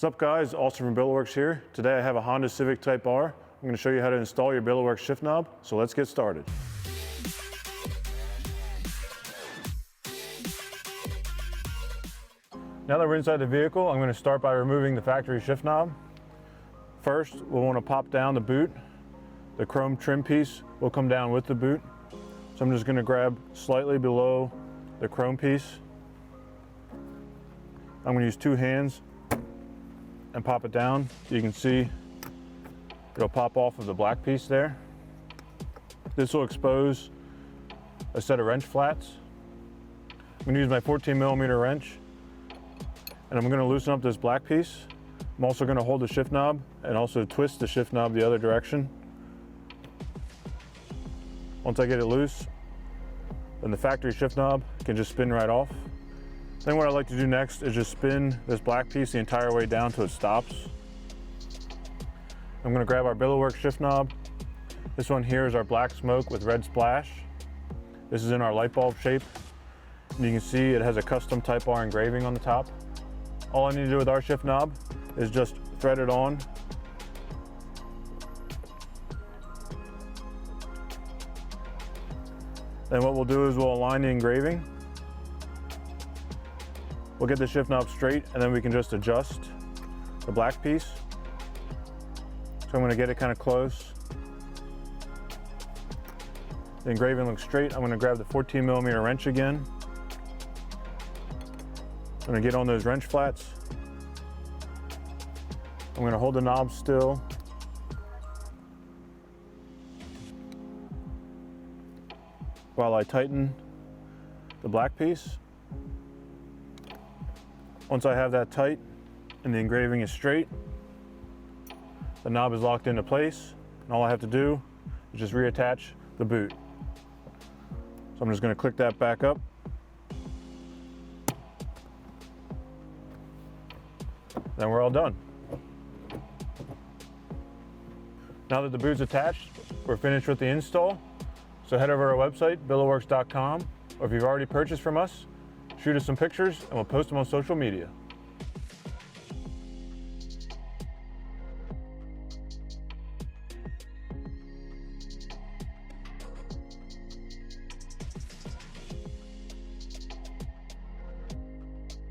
What's up guys, Austin from Billetworkz here. Today I have a Honda Civic Type R. I'm going to show you how to install your Billetworkz shift knob, so let's get started. Now that we're inside the vehicle, I'm going to start by removing the factory shift knob. First, we'll want to pop down the boot. The chrome trim piece will come down with the boot. So I'm just going to grab slightly below the chrome piece. I'm going to use two hands and pop it down. You can see it'll pop off of the black piece there. This will expose a set of wrench flats. I'm going to use my 14mm wrench and I'm going to loosen up this black piece. I'm also going to hold the shift knob and also twist the shift knob the other direction. Once I get it loose, then the factory shift knob can just spin right off. Then what I like to do next is just spin this black piece the entire way down till it stops. I'm going to grab our Billetworkz shift knob. This one here is our black smoke with red splash. This is in our light bulb shape. And you can see it has a custom Type R engraving on the top. All I need to do with our shift knob is just thread it on. Then what we'll do is we'll align the engraving. We'll get the shift knob straight and then we can just adjust the black piece. So I'm going to get it kind of close. The engraving looks straight. I'm going to grab the 14mm wrench again. I'm going to get on those wrench flats. I'm going to hold the knob still. While I tighten the black piece. Once I have that tight and the engraving is straight, the knob is locked into place, and all I have to do is just reattach the boot. So I'm just going to click that back up. Then we're all done. Now that the boot's attached, we're finished with the install. So head over to our website, billetworkz.com, or if you've already purchased from us, shoot us some pictures and we'll post them on social media.